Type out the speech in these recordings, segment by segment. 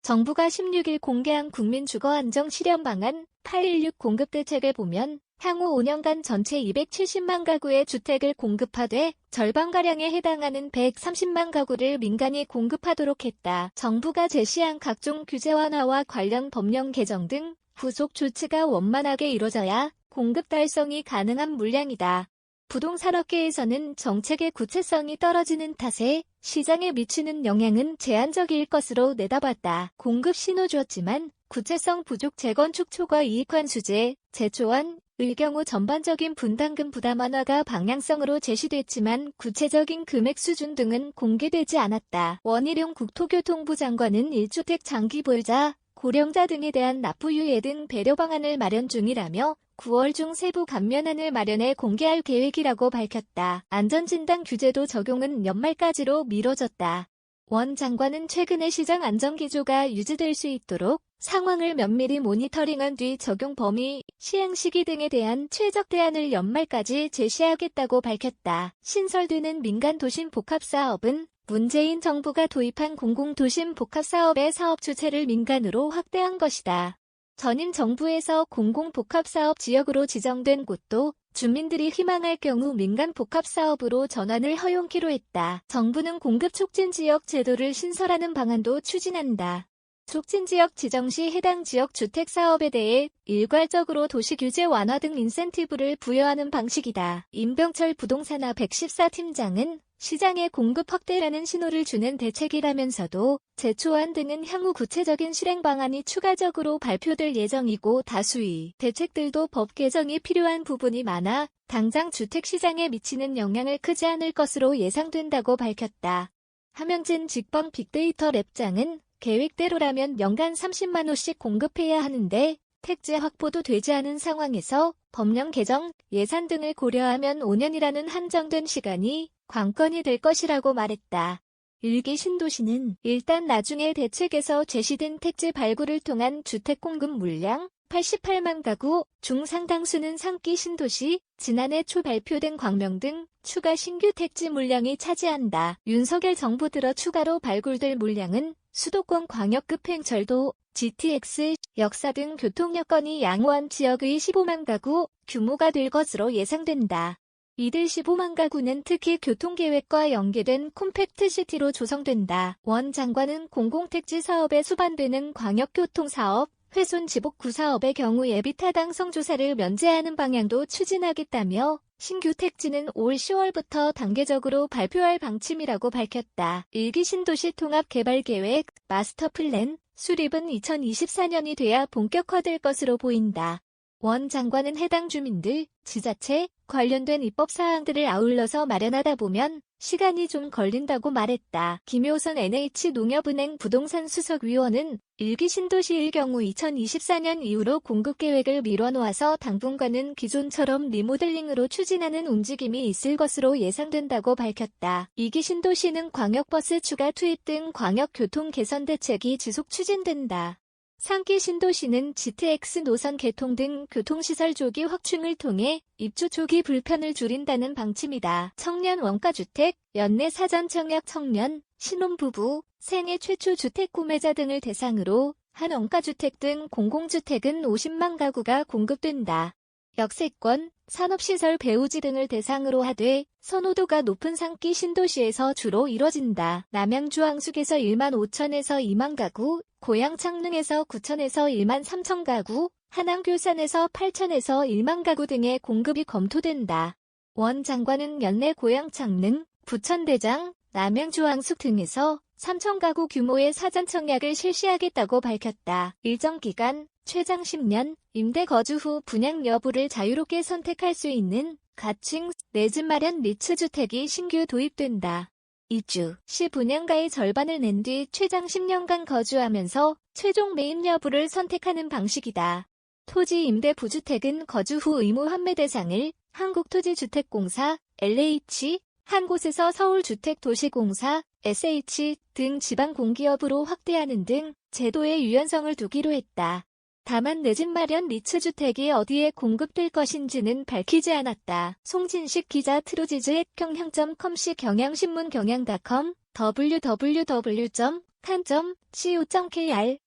정부가 16일 공개한 국민주거안정실현방안 816 공급대책을 보면 향후 5년간 전체 270만 가구의 주택을 공급하되 절반가량에 해당하는 130만 가구를 민간이 공급하도록 했다. 정부가 제시한 각종 규제 완화와 관련 법령 개정 등 후속 조치가 원만하게 이뤄져야 공급 달성이 가능한 물량이다. 부동산업계에서는 정책의 구체성이 떨어지는 탓에 시장에 미치는 영향은 제한적일 것으로 내다봤다. 공급 신호 줬지만 구체성 부족 재건축 초과 이익환수제, 제초안의 경우 전반적인 분담금 부담 완화가 방향성으로 제시됐지만 구체적인 금액 수준 등은 공개되지 않았다. 원희룡 국토교통부 장관은 1주택 장기 보유자, 고령자 등에 대한 납부유예 등 배려 방안을 마련 중이라며 9월 중 세부 감면안을 마련해 공개할 계획이라고 밝혔다. 안전진단 규제도 적용은 연말까지로 미뤄졌다. 원 장관은 최근의 시장 안전기조가 유지될 수 있도록 상황을 면밀히 모니터링한 뒤 적용 범위, 시행 시기 등에 대한 최적 대안을 연말까지 제시하겠다고 밝혔다. 신설되는 민간 도심 복합사업은 문재인 정부가 도입한 공공도심 복합사업의 사업 주체를 민간으로 확대한 것이다. 전임 정부에서 공공복합사업 지역으로 지정된 곳도 주민들이 희망할 경우 민간 복합사업으로 전환을 허용키로 했다. 정부는 공급촉진지역 제도를 신설하는 방안도 추진한다. 촉진지역 지정 시 해당 지역 주택사업에 대해 일괄적으로 도시규제 완화 등 인센티브를 부여하는 방식이다. 임병철 부동산화 114팀장은 시장의 공급 확대라는 신호를 주는 대책이라면서도 제초안 등은 향후 구체적인 실행 방안이 추가적으로 발표될 예정이고 다수의 대책들도 법 개정이 필요한 부분이 많아 당장 주택시장에 미치는 영향을 크지 않을 것으로 예상된다고 밝혔다. 함영진 직방 빅데이터 랩장은 계획대로라면 연간 30만 호씩 공급해야 하는데 택지 확보도 되지 않은 상황에서 법령 개정, 예산 등을 고려하면 5년이라는 한정된 시간이 관건이 될 것이라고 말했다. 일기 신도시는 일단 나중에 대책에서 제시된 택지 발굴을 통한 주택 공급 물량 88만 가구 중 상당수는 상기 신도시, 지난해 초 발표된 광명 등 추가 신규 택지 물량이 차지한다. 윤석열 정부 들어 추가로 발굴될 물량은 수도권 광역급 행철도, GTX, 역사 등 교통 여건이 양호한 지역의 15만 가구 규모가 될 것으로 예상된다. 이들 15만 가구는 특히 교통계획과 연계된 콤팩트시티로 조성된다. 원 장관은 공공택지 사업에 수반되는 광역교통사업, 훼손지복구 사업의 경우 예비타당 성조사를 면제하는 방향도 추진하겠다며 신규 택지는 올 10월부터 단계적으로 발표할 방침이라고 밝혔다. 일기 신도시 통합개발계획, 마스터플랜, 수립은 2024년이 돼야 본격화될 것으로 보인다. 원 장관은 해당 주민들, 지자체, 관련된 입법사항들을 아울러서 마련하다 보면 시간이 좀 걸린다고 말했다. 김효선 NH농협은행 부동산 수석위원은 일기 신도시일 경우 2024년 이후로 공급계획을 미뤄놓아서 당분간은 기존처럼 리모델링으로 추진하는 움직임이 있을 것으로 예상된다고 밝혔다. 2기 신도시는 광역버스 추가 투입 등 광역교통 개선 대책이 지속 추진된다. 3기 신도시는 GTX 노선 개통 등 교통시설 조기 확충을 통해 입주 초기 불편을 줄인다는 방침이다. 청년 원가주택, 연내 사전 청약 청년, 신혼부부, 생애 최초 주택 구매자 등을 대상으로 한 원가주택 등 공공주택은 50만 가구가 공급된다. 역세권, 산업시설 배우지 등을 대상으로 하되 선호도가 높은 상기 신도시에서 주로 이뤄진다. 남양주 황숙에서 1만 5천에서 2만 가구, 고양 창릉에서 9천에서 1만 3천 가구, 하남 교산에서 8천에서 1만 가구 등의 공급이 검토된다. 원 장관은 연내 고양 창릉, 부천 대장, 남양주 황숙 등에서 3천 가구 규모의 사전 청약을 실시하겠다고 밝혔다. 일정 기간, 최장 10년, 임대 거주 후 분양 여부를 자유롭게 선택할 수 있는 가칭 내 집 마련 리츠주택이 신규 도입된다. 이주 시 분양가의 절반을 낸 뒤 최장 10년간 거주하면서 최종 매입 여부를 선택하는 방식이다. 토지 임대 부주택은 거주 후 의무 환매 대상을 한국토지주택공사, LH, 한 곳에서 서울주택도시공사, SH 등 지방공기업으로 확대하는 등 제도의 유연성을 두기로 했다. 다만 내 집 마련 리츠주택이 어디에 공급될 것인지는 밝히지 않았다. 송진식 기자 트루지즈@경향.com시 경향신문 경향.com www.kan.co.kr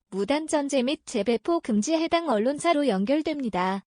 무단 전제 및 재배포 금지에 해당 언론사로 연결됩니다.